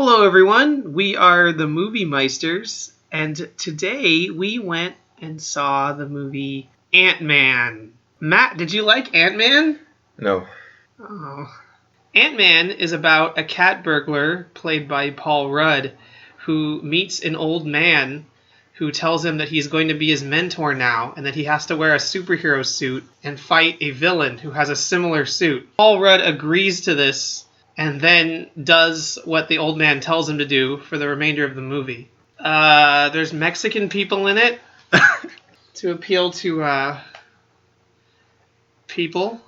Hello, everyone. We are the Movie Meisters, and today we went and saw the movie Ant-Man. Matt, did you like Ant-Man? No. Oh. Ant-Man is about a cat burglar played by Paul Rudd who meets an old man who tells him that he's going to be his mentor now and that he has to wear a superhero suit and fight a villain who has a similar suit. Paul Rudd agrees to this and then does what the old man tells him to do for the remainder of the movie. There's Mexican people in it to appeal to people.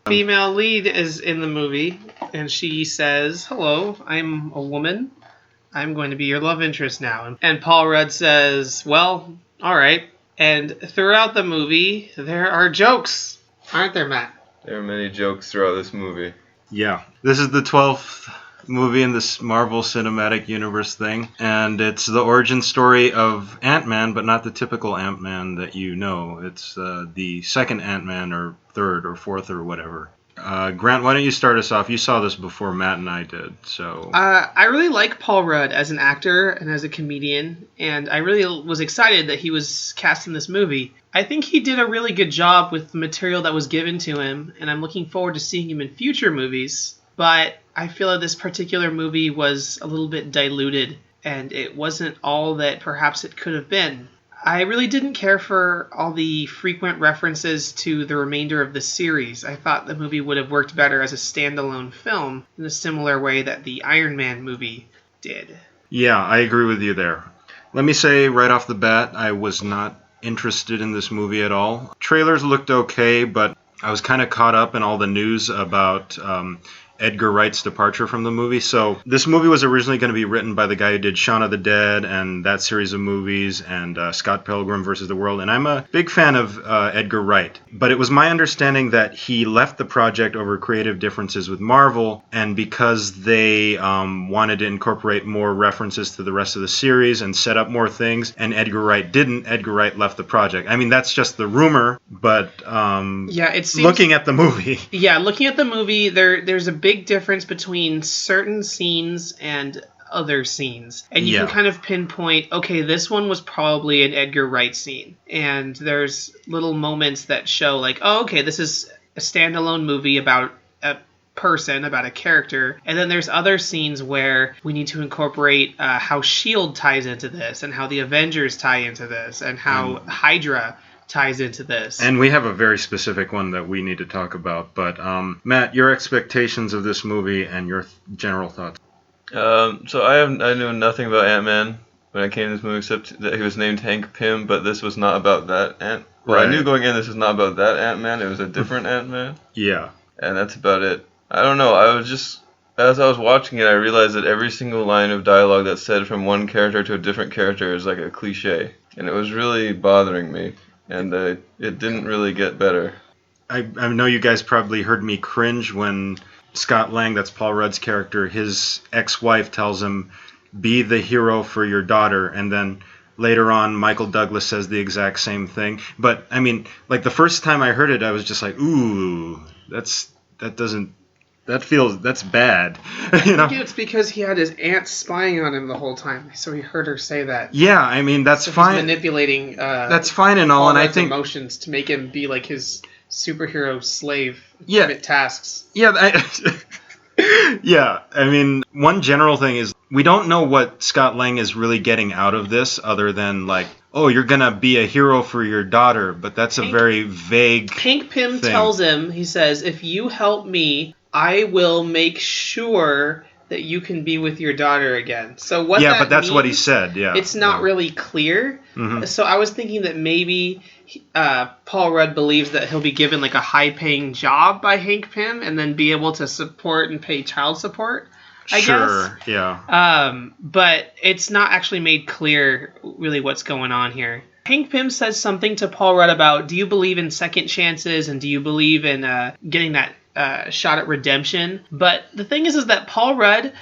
Female lead is in the movie, and she says, "Hello, I'm a woman. I'm going to be your love interest now." And Paul Rudd says, "Well, all right." And throughout the movie, there are jokes. Aren't there, Matt? There are many jokes throughout this movie. Yeah. This is the 12th movie in this Marvel Cinematic Universe thing, and it's the origin story of Ant-Man, but not the typical Ant-Man that you know. It's the second Ant-Man, or third, or fourth, or whatever. Grant, why don't you start us off? You saw this before Matt and I did, so... I really like Paul Rudd as an actor and as a comedian, and I really was excited that he was cast in this movie. I think he did a really good job with the material that was given to him, and I'm looking forward to seeing him in future movies. But I feel that this particular movie was a little bit diluted, and it wasn't all that perhaps it could have been. I really didn't care for all the frequent references to the remainder of the series. I thought the movie would have worked better as a standalone film in a similar way that the Iron Man movie did. Yeah, I agree with you there. Let me say right off the bat, I was not interested in this movie at all. Trailers looked okay, but I was kind of caught up in all the news about Edgar Wright's departure from the movie. So this movie was originally going to be written by the guy who did Shaun of the Dead and that series of movies and Scott Pilgrim vs. the World. And I'm a big fan of Edgar Wright. But it was my understanding that he left the project over creative differences with Marvel, and because they wanted to incorporate more references to the rest of the series and set up more things, and Edgar Wright didn't, Edgar Wright left the project. I mean, that's just the rumor, but it seems, looking at the movie... Yeah, looking at the movie, there's a big difference between certain scenes and other scenes. And you can kind of pinpoint, okay, this one was probably an Edgar Wright scene. And there's little moments that show like, oh, okay, this is a standalone movie about a person, about a character. And then there's other scenes where we need to incorporate how S.H.I.E.L.D. ties into this, and how the Avengers tie into this, and how Hydra ties into this. And we have a very specific one that we need to talk about. But Matt, your expectations of this movie and your general thoughts. So I knew nothing about Ant-Man when I came to this movie, except that he was named Hank Pym, but this was not about that Ant. Well, Right. I knew going in this was not about that Ant-Man. It was a different Ant-Man. Yeah. And that's about it. I don't know. As I was watching it, I realized that every single line of dialogue that's said from one character to a different character is like a cliche. And it was really bothering me. And it didn't really get better. I know you guys probably heard me cringe when Scott Lang, that's Paul Rudd's character, his ex-wife tells him, "Be the hero for your daughter," and then later on Michael Douglas says the exact same thing. But I mean, like the first time I heard it, I was just like, ooh, that's bad. You know? I think it's because he had his aunt spying on him the whole time, so he heard her say that. Yeah, I mean, that's fine. He's manipulating that's fine and all, and I think emotions to make him be like his superhero slave, Yeah. commit tasks. Yeah, yeah. I mean, one general thing is we don't know what Scott Lang is really getting out of this, other than like, oh, you're gonna be a hero for your daughter, but that's a very vague. Hank Pym tells him, he says, "If you help me, I will make sure that you can be with your daughter again." So what? Yeah, that but that's means, what he said. Yeah, it's not really clear. Mm-hmm. So I was thinking that maybe Paul Rudd believes that he'll be given like a high-paying job by Hank Pym and then be able to support and pay child support. I guess. Yeah. But it's not actually made clear really what's going on here. Hank Pym says something to Paul Rudd about, do you believe in second chances and do you believe in getting that shot at redemption? But the thing is that Paul Rudd,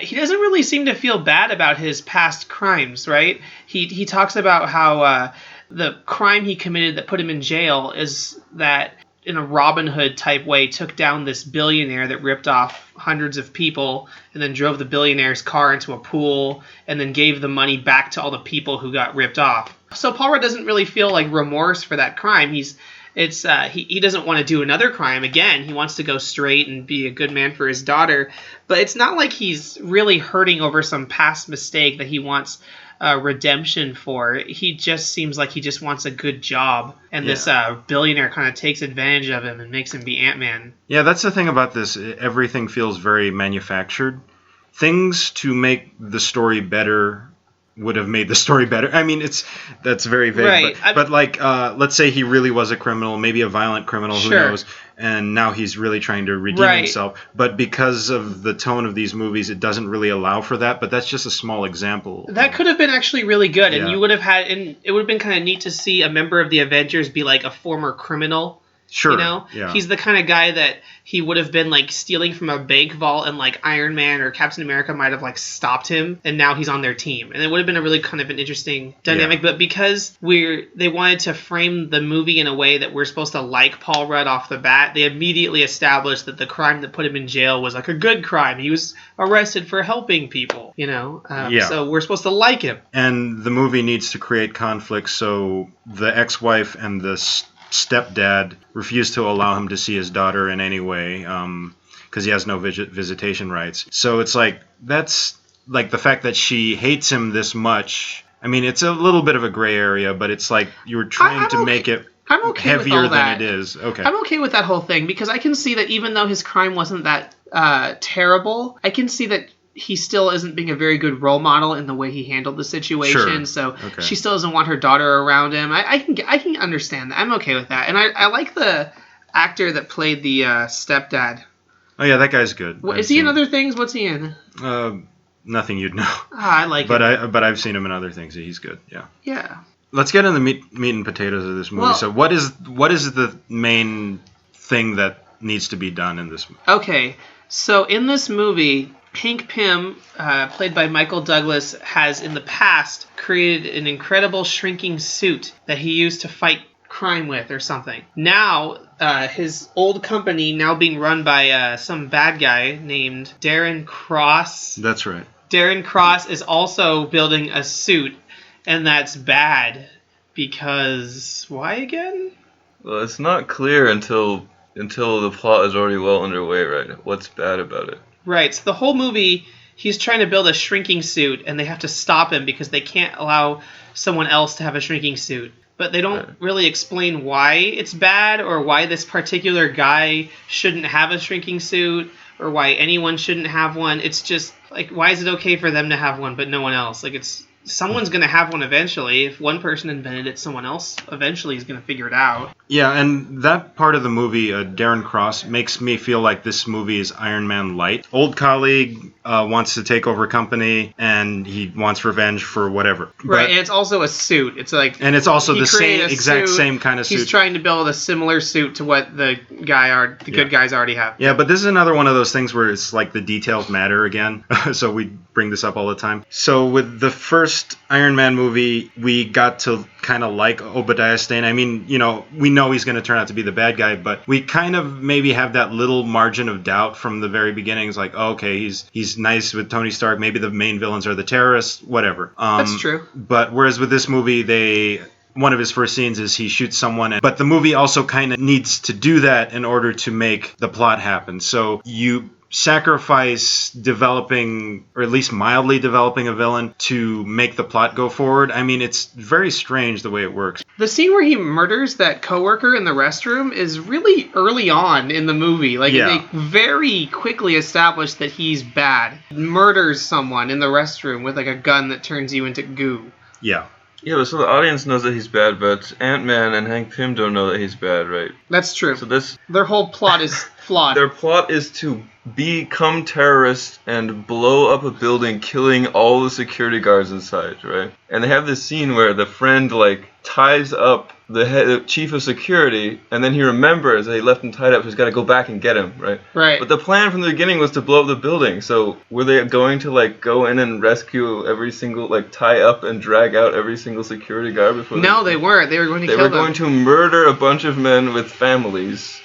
he doesn't really seem to feel bad about his past crimes, right? He talks about how the crime he committed that put him in jail is in a Robin Hood type way, took down this billionaire that ripped off hundreds of people and then drove the billionaire's car into a pool and then gave the money back to all the people who got ripped off. So Paul Rudd doesn't really feel like remorse for that crime. He doesn't want to do another crime again. He wants to go straight and be a good man for his daughter. But it's not like he's really hurting over some past mistake that he wants redemption for. He just seems like he just wants a good job. And this billionaire kind of takes advantage of him and makes him be Ant-Man. Yeah, that's the thing about this. Everything feels very manufactured. Things to make the story better would have made the story better. I mean, that's very vague. Right. But like, let's say he really was a criminal, maybe a violent criminal, who knows, and now he's really trying to redeem himself. But because of the tone of these movies, it doesn't really allow for that. But that's just a small example. That could have been actually really good, and you would have had, and it would have been kind of neat to see a member of the Avengers be like a former criminal. Sure. You know? Yeah. He's the kind of guy that he would have been like stealing from a bank vault, and like Iron Man or Captain America might have like stopped him, and now he's on their team. And it would have been a really kind of an interesting dynamic. But because they wanted to frame the movie in a way that we're supposed to like Paul Rudd off the bat, they immediately established that the crime that put him in jail was like a good crime. He was arrested for helping people, you know? So we're supposed to like him. And the movie needs to create conflict, so the ex-wife and the stepdad refused to allow him to see his daughter in any way because he has no visitation rights. So it's like, that's like the fact that she hates him this much. I mean, it's a little bit of a gray area, but it's like you're trying to make it heavier than it is. Okay. I'm okay with that whole thing because I can see that even though his crime wasn't that terrible, I can see that he still isn't being a very good role model in the way he handled the situation. So she still doesn't want her daughter around him. I can understand that. I'm okay with that. And I like the actor that played the stepdad. Oh yeah, that guy's good. Is he in other things? What's he in? Nothing you'd know. I like him. But I've seen him in other things. He's good. Yeah. Yeah. Let's get into the meat and potatoes of this movie. Well, so what is the main thing that needs to be done in this movie? Okay. So in this movie, Hank Pym, played by Michael Douglas, has in the past created an incredible shrinking suit that he used to fight crime with or something. Now, his old company, now being run by some bad guy named Darren Cross. That's right. Darren Cross is also building a suit, and that's bad because why again? Well, it's not clear until the plot is already well underway, right? What's bad about it? Right, so the whole movie, he's trying to build a shrinking suit, and they have to stop him because they can't allow someone else to have a shrinking suit. But they don't really explain why it's bad, or why this particular guy shouldn't have a shrinking suit, or why anyone shouldn't have one. It's just, like, why is it okay for them to have one but no one else? Like, someone's going to have one eventually. If one person invented it, someone else eventually is going to figure it out. Yeah, and that part of the movie, Darren Cross, makes me feel like this movie is Iron Man light. Old colleague wants to take over company, and he wants revenge for whatever. Right, and it's also a suit. It's like, and it's also the same kind of suit. He's trying to build a similar suit to what the good guys already have. Yeah, but this is another one of those things where it's like the details matter again. So we bring this up all the time. So with the first Iron Man movie, we got to kind of like Obadiah Stane. I mean, we know he's going to turn out to be the bad guy, but we kind of maybe have that little margin of doubt from the very beginning. It's like, oh, okay, he's nice with Tony Stark. Maybe the main villains are the terrorists, whatever. That's true. But whereas with this movie, one of his first scenes is he shoots someone, but the movie also kind of needs to do that in order to make the plot happen. So you sacrifice developing, or at least mildly developing, a villain to make the plot go forward. I mean, it's very strange the way it works. The scene where he murders that coworker in the restroom is really early on in the movie. They very quickly establish that he's bad. Murders someone in the restroom with like a gun that turns you into goo. Yeah. Yeah, but so the audience knows that he's bad, but Ant-Man and Hank Pym don't know that he's bad, right? That's true. So their whole plot is flawed. Their plot is to become terrorists and blow up a building, killing all the security guards inside, right? And they have this scene where the friend, ties up the chief of security, and then he remembers that he left him tied up, so he's got to go back and get him, right? Right. But the plan from the beginning was to blow up the building. So were they going to like go in and rescue every single, like tie up and drag out every single security guard before? No, they weren't. They were going to They kill were them. going to murder a bunch of men with families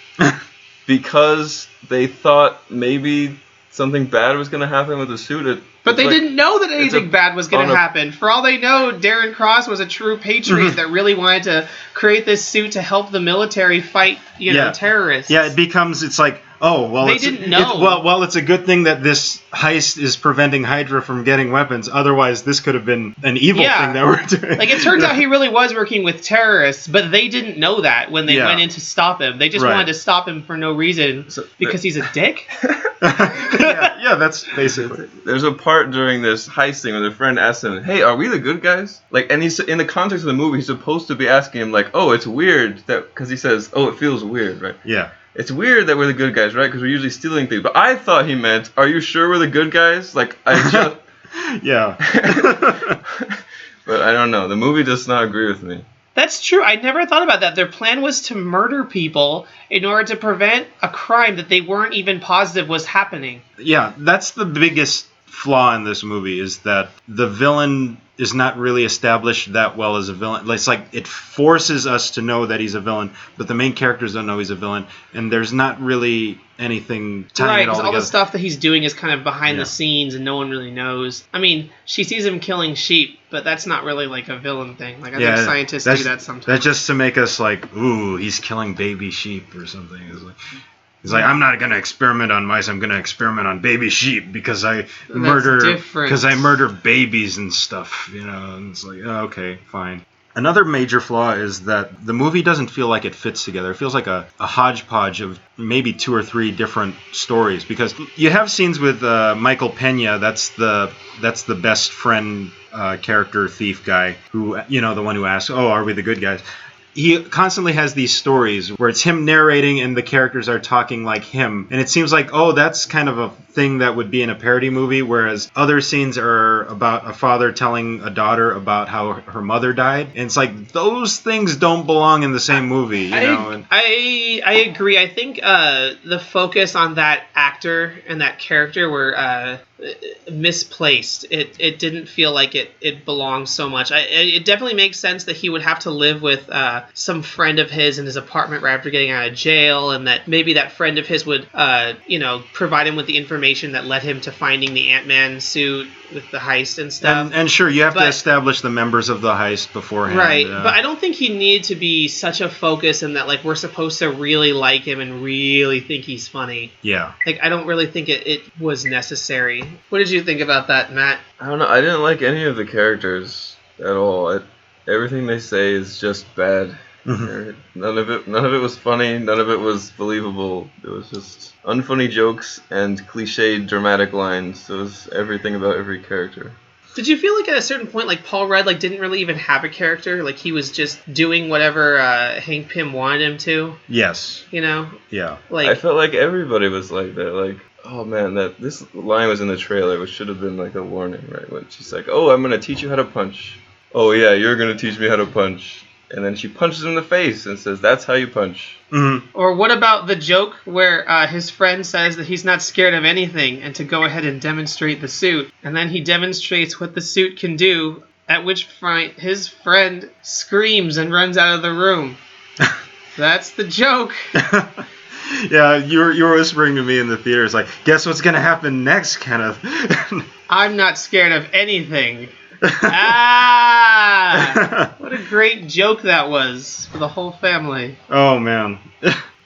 because they thought maybe something bad was going to happen with the suit. But they didn't know that anything bad was going to on a- happen. For all they know, Darren Cross was a true patriot that really wanted to create this suit to help the military fight, terrorists. Yeah, it's like, oh, well, They didn't know. Well, it's a good thing that this heist is preventing Hydra from getting weapons. Otherwise, this could have been an evil thing that we're doing. Like, it turns out he really was working with terrorists, but they didn't know that when they went in to stop him. They just wanted to stop him for no reason because he's a dick. yeah, that's basically. There's a part during this heist thing where their friend asks him, "Hey, are we the good guys?" Like, and he's in the context of the movie, he's supposed to be asking him like, "Oh, it's weird that," because he says, "Oh, it feels weird," right? Yeah. It's weird that we're the good guys, right? Because we're usually stealing things. But I thought he meant, "Are you sure we're the good guys?" Like, I just. Yeah. But I don't know. The movie does not agree with me. That's true. I never thought about that. Their plan was to murder people in order to prevent a crime that they weren't even positive was happening. Yeah, that's the biggest flaw in this movie, is that the villain is not really established that well as a villain. It's like it forces us to know that he's a villain, but the main characters don't know he's a villain, and there's not really anything tying it all together. All the stuff that he's doing is kind of behind the scenes and no one really knows. I mean, she sees him killing sheep, but that's not really like a villain thing. Like, I think scientists do that sometimes. That's just to make us like, ooh, he's killing baby sheep or something. He's like, I'm not gonna experiment on mice. I'm gonna experiment on baby sheep because I murder babies and stuff. And it's like, oh, okay, fine. Another major flaw is that the movie doesn't feel like it fits together. It feels like a hodgepodge of maybe 2 or 3 different stories, because you have scenes with Michael Pena. That's the best friend character thief guy who, the one who asks, "Oh, are we the good guys?" He constantly has these stories where it's him narrating and the characters are talking like him. And it seems like, oh, that's kind of a thing that would be in a parody movie, whereas other scenes are about a father telling a daughter about how her mother died. And it's like, those things don't belong in the same movie, I agree. I think the focus on that actor and that character were misplaced. It didn't feel like it belonged so much. It definitely makes sense that he would have to live with some friend of his in his apartment right after getting out of jail, and that maybe that friend of his would provide him with the information that led him to finding the Ant-Man suit with the heist and stuff. And sure, you have to establish the members of the heist beforehand. Right, but I don't think he needed to be such a focus in that, like, we're supposed to really like him and really think he's funny. Yeah. Like, I don't really think it was necessary. What did you think about that, Matt? I don't know. I didn't like any of the characters at all. Everything they say is just bad. Mm-hmm. None of it was funny. None of it was believable. It was just unfunny jokes and cliched dramatic lines. It was everything about every character. Did you feel like at a certain point, like, Paul Rudd, like, didn't really even have a character? Like, he was just doing whatever Hank Pym wanted him to? Yes. Yeah. Like, I felt like everybody was like that. Like, oh man, this line was in the trailer, which should have been like a warning, right? When she's like, "Oh, I'm gonna teach you how to punch." "Oh yeah, you're gonna teach me how to punch." And then she punches him in the face and says, "That's how you punch." Mm-hmm. Or what about the joke where his friend says that he's not scared of anything and to go ahead and demonstrate the suit. And then he demonstrates what the suit can do, at which point his friend screams and runs out of the room. That's the joke. Yeah, you were whispering to me in the theater. It's like, guess what's going to happen next, Kenneth? I'm not scared of anything. What a great joke that was for the whole family. Oh man.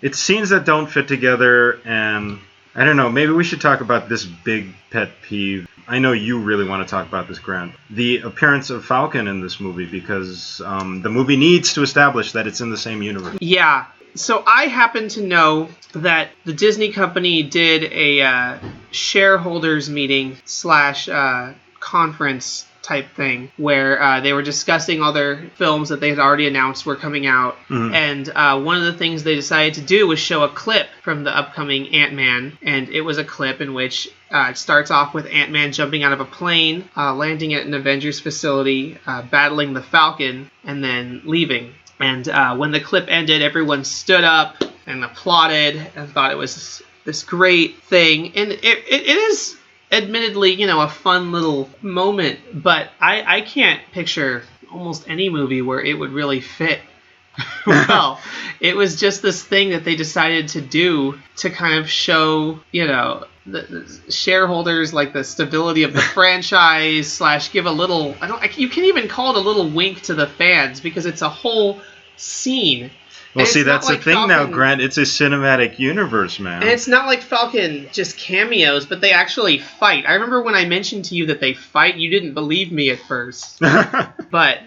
It's scenes that don't fit together, and I don't know, maybe we should talk about this big pet peeve. I know you really want to talk about this, Grant. The appearance of Falcon in this movie, because the movie needs to establish that it's in the same universe. Yeah. So I happen to know that the Disney company did a shareholders meeting / conference type thing where they were discussing all their films that they had already announced were coming out. Mm-hmm. And one of the things they decided to do was show a clip from the upcoming Ant-Man, and it was a clip in which It starts off with Ant-Man jumping out of a plane, landing at an Avengers facility, battling the Falcon, and then leaving. And when the clip ended, everyone stood up and applauded and thought it was this great thing. And it is admittedly, a fun little moment, but I can't picture almost any movie where it would really fit well. It was just this thing that they decided to do to kind of show, the shareholders like the stability of the franchise / give a little, you can't even call it a little wink to the fans because it's a whole scene. Well, see, that's the thing now, Grant. It's a cinematic universe, man. And it's not like Falcon just cameos, but they actually fight. I remember when I mentioned to you that they fight, you didn't believe me at first. But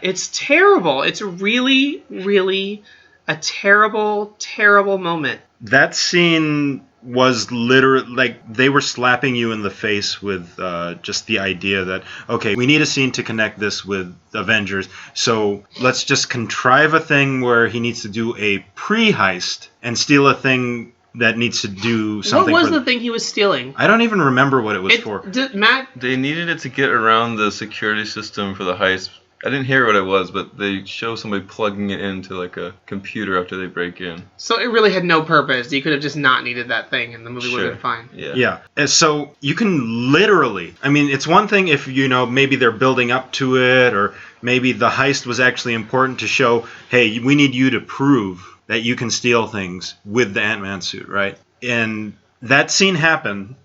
it's terrible. It's really, really a terrible, terrible moment. That scene was literally like they were slapping you in the face with just the idea that, okay, we need a scene to connect this with Avengers, so let's just contrive a thing where he needs to do a pre-heist and steal a thing that needs to do something. What was the thing he was stealing? I don't even remember what it was for. Matt? They needed it to get around the security system for the heist. I didn't hear what it was, but they show somebody plugging it into like a computer after they break in. So it really had no purpose. You could have just not needed that thing and the movie would have been fine. Yeah. And so you can literally, it's one thing if, maybe they're building up to it, or maybe the heist was actually important to show, hey, we need you to prove that you can steal things with the Ant-Man suit, right? And that scene happened.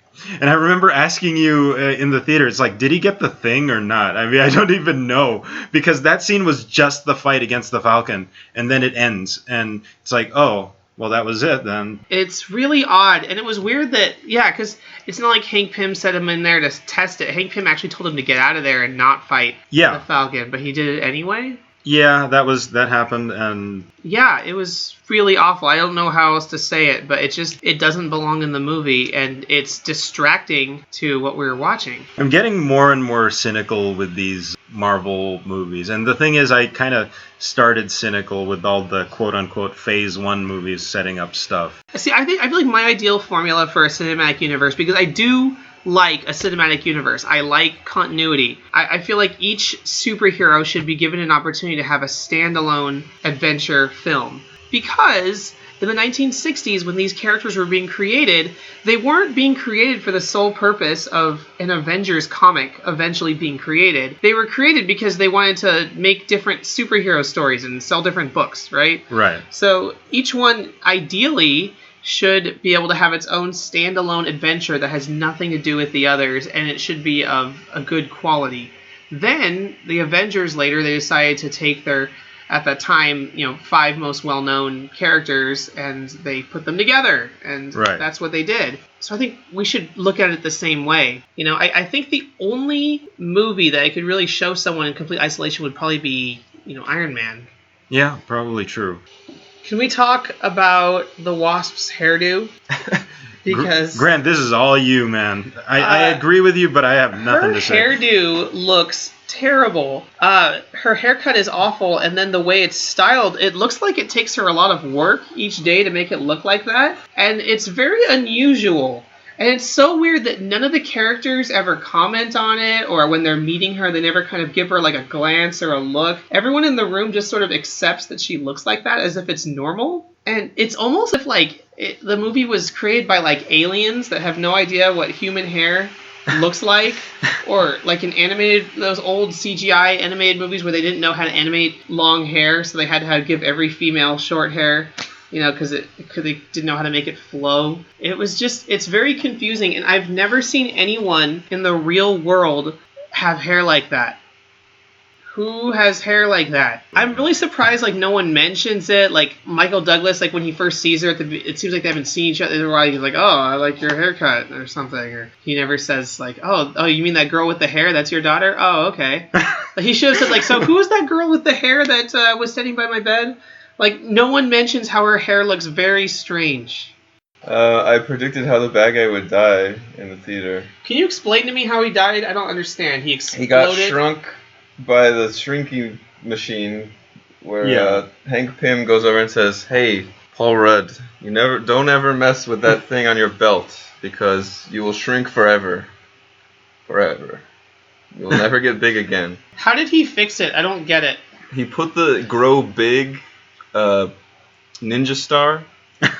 And I remember asking you in the theater, it's like, did he get the thing or not? I don't even know. Because that scene was just the fight against the Falcon. And then it ends. And it's like, oh, well, that was it then. It's really odd. And it was weird that, because it's not like Hank Pym set him in there to test it. Hank Pym actually told him to get out of there and not fight the Falcon. But he did it anyway? Yeah, that happened, and... Yeah, it was really awful. I don't know how else to say it, but it doesn't belong in the movie, and it's distracting to what we were watching. I'm getting more and more cynical with these Marvel movies, and the thing is, I kind of started cynical with all the quote-unquote Phase 1 movies setting up stuff. See, I feel like my ideal formula for a cinematic universe, because I do like a cinematic universe. I like continuity. I feel like each superhero should be given an opportunity to have a standalone adventure film. Because in the 1960s, when these characters were being created, they weren't being created for the sole purpose of an Avengers comic eventually being created. They were created because they wanted to make different superhero stories and sell different books, right? Right. So each one, ideally, should be able to have its own standalone adventure that has nothing to do with the others, and it should be of a good quality. Then, the Avengers later, they decided to take their, at that time, 5 most well-known characters, and they put them together, and That's what they did. So I think we should look at it the same way. I think the only movie that I could really show someone in complete isolation would probably be, Iron Man. Yeah, probably true. Can we talk about the Wasp's hairdo? Because Grant, this is all you, man. I agree with you, but I have nothing to say. Her hairdo looks terrible. Her haircut is awful, and then the way it's styled, it looks like it takes her a lot of work each day to make it look like that, and it's very unusual. And it's so weird that none of the characters ever comment on it, or when they're meeting her, they never kind of give her like a glance or a look. Everyone in the room just sort of accepts that she looks like that as if it's normal. And it's almost as if the movie was created by like aliens that have no idea what human hair looks like, or like those old CGI animated movies where they didn't know how to animate long hair, so they had to give every female short hair. Because they didn't know how to make it flow. It's very confusing, and I've never seen anyone in the real world have hair like that. Who has hair like that? I'm really surprised, no one mentions it. Like, Michael Douglas, when he first sees her, it seems like they haven't seen each other in a while. He's like, oh, I like your haircut, or something. Or he never says, oh, you mean that girl with the hair? That's your daughter? Oh, okay. He should have said, so who was that girl with the hair that was sitting by my bed? No one mentions how her hair looks very strange. I predicted how the bad guy would die in the theater. Can you explain to me how he died? I don't understand. He exploded? He got shrunk by the shrinking machine where Hank Pym goes over and says, hey, Paul Rudd, don't ever mess with that thing on your belt because you will shrink forever. Forever. You'll never get big again. How did he fix it? I don't get it. He put the grow big ninja star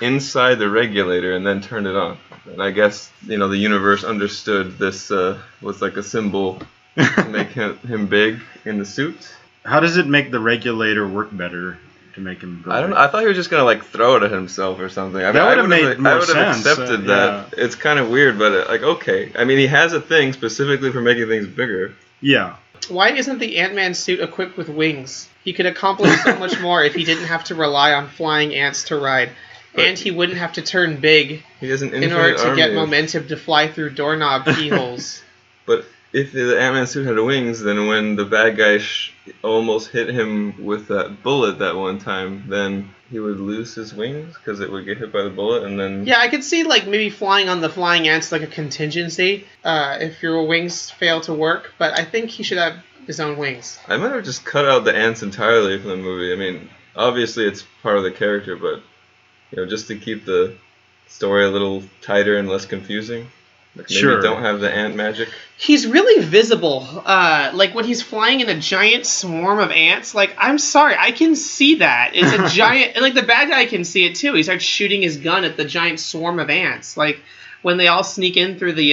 inside the regulator and then turned it on. And I guess, the universe understood this was like a symbol to make him big in the suit. How does it make the regulator work better to make him go I don't big? know. I thought he was just going to throw it at himself or something. I mean, That would have made I more would have sense. accepted that. Yeah. It's kind of weird, but okay. I mean, he has a thing specifically for making things bigger. Yeah. Why isn't the Ant-Man suit equipped with wings? He could accomplish so much more if he didn't have to rely on flying ants to ride. And he wouldn't have to turn big He has an in infinite order to get army of- momentum to fly through doorknob keyholes. But if the Ant-Man suit had wings, then when the bad guy almost hit him with that bullet that one time, then he would lose his wings because it would get hit by the bullet, and then... Yeah, I could see maybe flying on the flying ants like a contingency if your wings fail to work, but I think he should have his own wings. I might have just cut out the ants entirely from the movie. I mean, obviously it's part of the character, but just to keep the story a little tighter and less confusing. Maybe Sure. don't have the ant magic. He's really visible. When he's flying in a giant swarm of ants, I'm sorry, I can see that. It's a giant... And, the bad guy can see it, too. He starts shooting his gun at the giant swarm of ants. When they all sneak in through the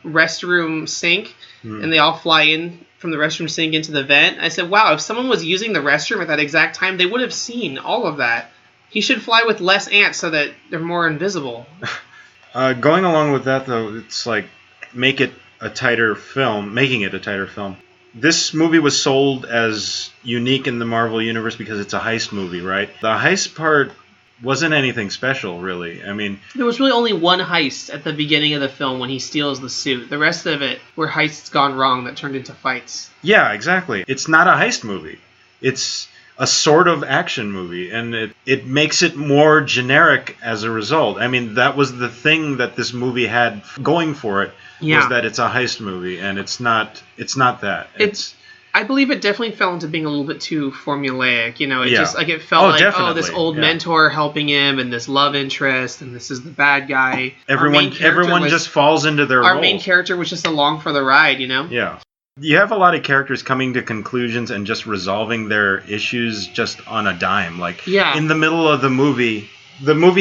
restroom sink, and they all fly in from the restroom sink into the vent, I said, wow, if someone was using the restroom at that exact time, they would have seen all of that. He should fly with less ants so that they're more invisible. Going along with that, though, it's making it a tighter film. This movie was sold as unique in the Marvel Universe because it's a heist movie, right? The heist part wasn't anything special, really. I mean... There was really only one heist at the beginning of the film when he steals the suit. The rest of it were heists gone wrong that turned into fights. Yeah, exactly. It's not a heist movie. It's a sort of action movie, and it makes it more generic as a result. I mean, that was the thing that this movie had going for it, was that it's a heist movie, and it's not that. I believe it definitely fell into being a little bit too formulaic. It felt definitely. this old mentor helping him, and this love interest, and this is the bad guy. Everyone just falls into their role. Our main character was just along for the ride, Yeah. You have a lot of characters coming to conclusions and just resolving their issues just on a dime. In the middle of the movie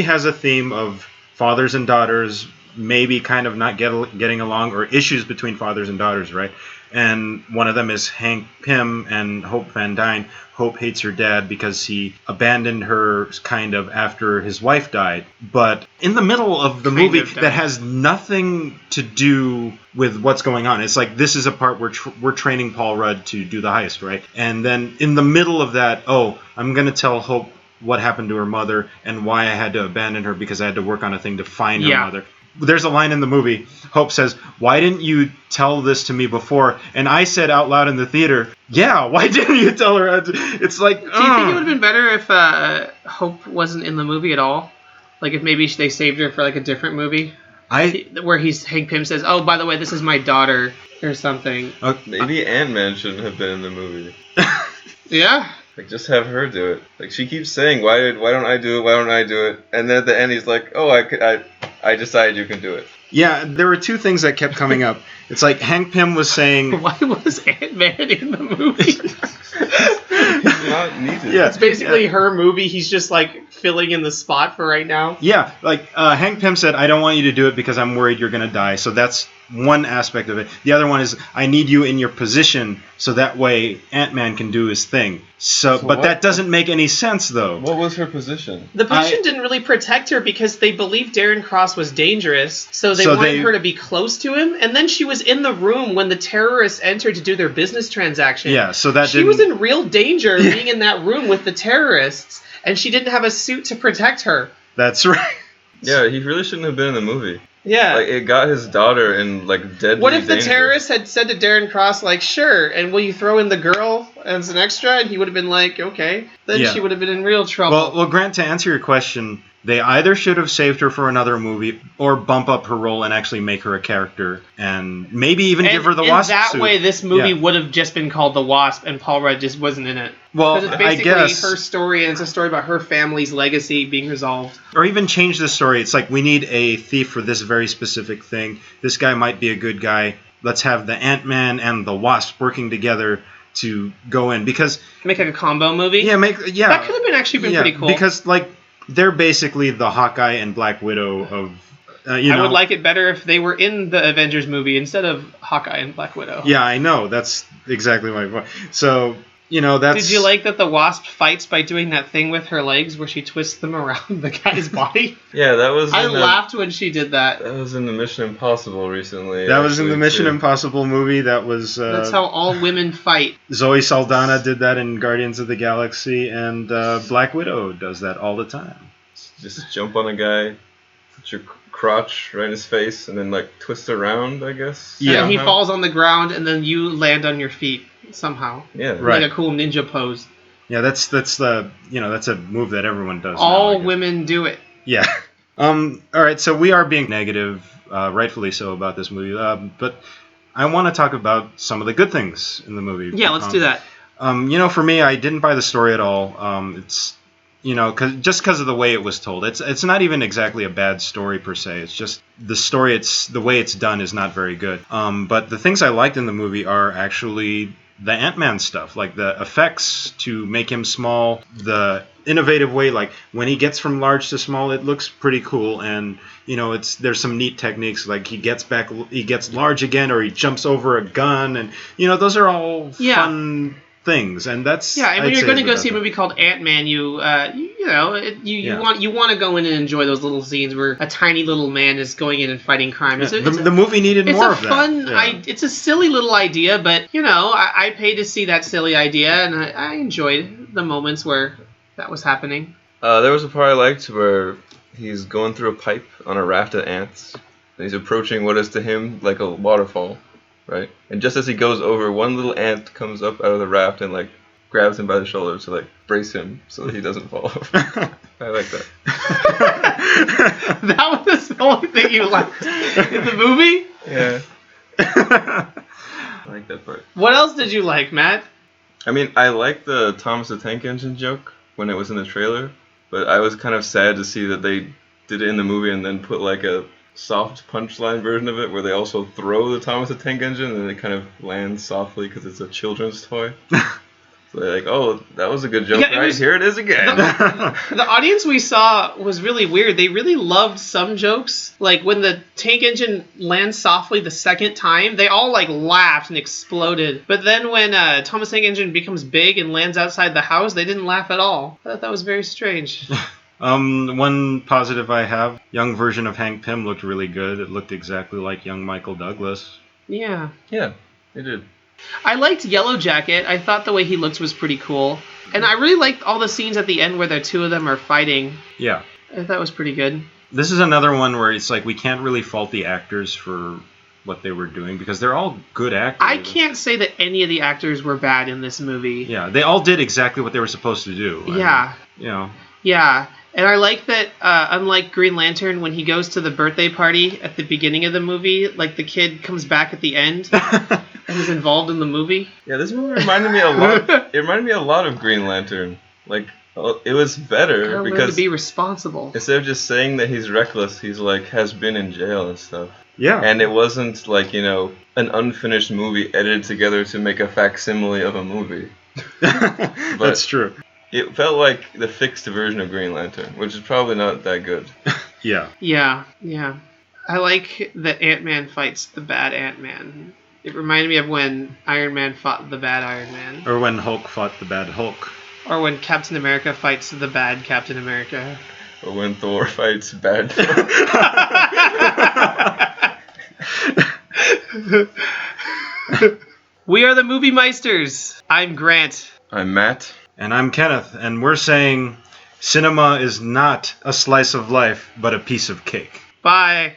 has a theme of fathers and daughters maybe kind of not getting along, or issues between fathers and daughters, right? And one of them is Hank Pym and Hope Van Dyne. Hope hates her dad because he abandoned her kind of after his wife died. But in the middle of the movie that has nothing to do with what's going on. It's this is a part where we're training Paul Rudd to do the heist, right? And then in the middle of that, I'm going to tell Hope what happened to her mother and why I had to abandon her because I had to work on a thing to find her mother. There's a line in the movie, Hope says, "Why didn't you tell this to me before?" And I said out loud in the theater, "Yeah, why didn't you tell her?" It's Do you think it would have been better if Hope wasn't in the movie at all? If maybe they saved her for a different movie? Where Hank Pym says, "Oh, by the way, this is my daughter," or something. Maybe Ant-Man shouldn't have been in the movie. Yeah? Just have her do it. She keeps saying, why don't I do it? Why don't I do it? And then at the end, he's like, "Oh, I decided you can do it." Yeah, there were two things that kept coming up. It's Hank Pym was saying... Why was Ant-Man in the movie? He's not needed. Yeah, it's basically her movie. He's just filling in the spot for right now. Yeah, Hank Pym said, "I don't want you to do it because I'm worried you're going to die." So that's one aspect of it. The other one is, "I need you in your position so that way Ant-Man can do his thing." But that doesn't make any sense, though. What was her position? The position didn't really protect her because they believed Darren Cross was dangerous, so they wanted her to be close to him. And then she was in the room when the terrorists entered to do their business transaction. Yeah, so that she was in real danger being in that room with the terrorists, and she didn't have a suit to protect her. That's right. Yeah, he really shouldn't have been in the movie. Yeah. It got his daughter in, deadly What if the danger. terrorists had said to Darren Cross, sure, and will you throw in the girl as an extra? And he would have been like, okay. Then she would have been in real trouble. Well, Grant, to answer your question, They either should have saved her for another movie or bump up her role and actually make her a character and maybe even give her the Wasp that suit. way, this movie would have just been called The Wasp, and Paul Rudd just wasn't in it. Well, because it's I basically guess, her story, and it's a story about her family's legacy being resolved. or even change the story. It's like, we need a thief for this very specific thing. This guy might be a good guy. Let's have the Ant-Man and the Wasp working together to go in, because Make like a combo movie. that That could have been pretty cool. because like they're basically the Hawkeye and Black Widow of I would like it better if they were in the Avengers movie instead of Hawkeye and Black Widow. Yeah, I know. That's exactly my point. So, that's... Did you like that the Wasp fights by doing that thing with her legs where she twists them around the guy's body? Yeah, that was... I laughed when she did that. That was in the Mission Impossible recently. That was in the Mission Impossible movie. That was... That's how all women fight. Zoe Saldana did that in Guardians of the Galaxy, and Black Widow does that all the time. Just jump on a guy, put your crotch right in his face, and then like twist around, I guess. Yeah. And he falls on the ground, and then you land on your feet somehow. Yeah. Right. Like a cool ninja pose. Yeah, that's the that's a move that everyone does. All now, women do it. Yeah. All right. So we are being negative, rightfully so, about this movie. But I want to talk about some of the good things in the movie. Yeah, let's do that. For me, I didn't buy the story at all. It's because of the way it was told. It's not even exactly a bad story per se. It's just the story. The way it's done is not very good. But the things I liked in the movie are actually the Ant-Man stuff, like the effects to make him small, the innovative way, like when he gets from large to small, it looks pretty cool. And there's some neat techniques, like he gets large again, or he jumps over a gun, and those are all fun things. And that's when you're going to go see a movie called Ant-Man, you want to go in and enjoy those little scenes where a tiny little man is going in and fighting crime. The movie needed more of that. It's a silly little idea, but I paid to see that silly idea, and I enjoyed the moments where that was happening. There was a part I liked where he's going through a pipe on a raft of ants, and he's approaching what is to him like a waterfall. Right? And just as he goes over, one little ant comes up out of the raft and like grabs him by the shoulder to like brace him so that he doesn't fall over. I like that. That was the only thing you liked in the movie? Yeah. I like that part. What else did you like, Matt? I mean, I like the Thomas the Tank Engine joke when it was in the trailer, but I was kind of sad to see that they did it in the movie and then put like a soft punchline version of it where they also throw the Thomas the Tank Engine and it kind of lands softly because it's a children's toy. So they're like, oh, that was a good joke, right? Here it is again. The audience we saw was really weird. They really loved some jokes. Like when the tank engine lands softly the second time, they all like laughed and exploded. But then when Thomas Tank Engine becomes big and lands outside the house, they didn't laugh at all. I thought that was very strange. One positive I have, young version of Hank Pym looked really good. It looked exactly like young Michael Douglas. Yeah. Yeah, it did. I liked Yellow Jacket. I thought the way he looked was pretty cool. And I really liked all the scenes at the end where the two of them are fighting. Yeah. I thought that was pretty good. This is another one where it's like we can't really fault the actors for what they were doing because they're all good actors. I can't say that any of the actors were bad in this movie. Yeah, they all did exactly what they were supposed to do. Yeah. Yeah. And I like that, unlike Green Lantern, when he goes to the birthday party at the beginning of the movie, like the kid comes back at the end and is involved in the movie. Yeah, this movie reminded me a lot. It reminded me a lot of Green Lantern. Like, it was better because to be responsible. Instead of just saying that he's reckless, he's like has been in jail and stuff. Yeah. And it wasn't like an unfinished movie edited together to make a facsimile of a movie. That's true. It felt like the fixed version of Green Lantern, which is probably not that good. Yeah. Yeah. I like that Ant-Man fights the bad Ant-Man. It reminded me of when Iron Man fought the bad Iron Man. Or when Hulk fought the bad Hulk. Or when Captain America fights the bad Captain America. Or when Thor fights bad Thor. We are the Movie Meisters. I'm Grant. I'm Matt. And I'm Kenneth, and we're saying cinema is not a slice of life, but a piece of cake. Bye.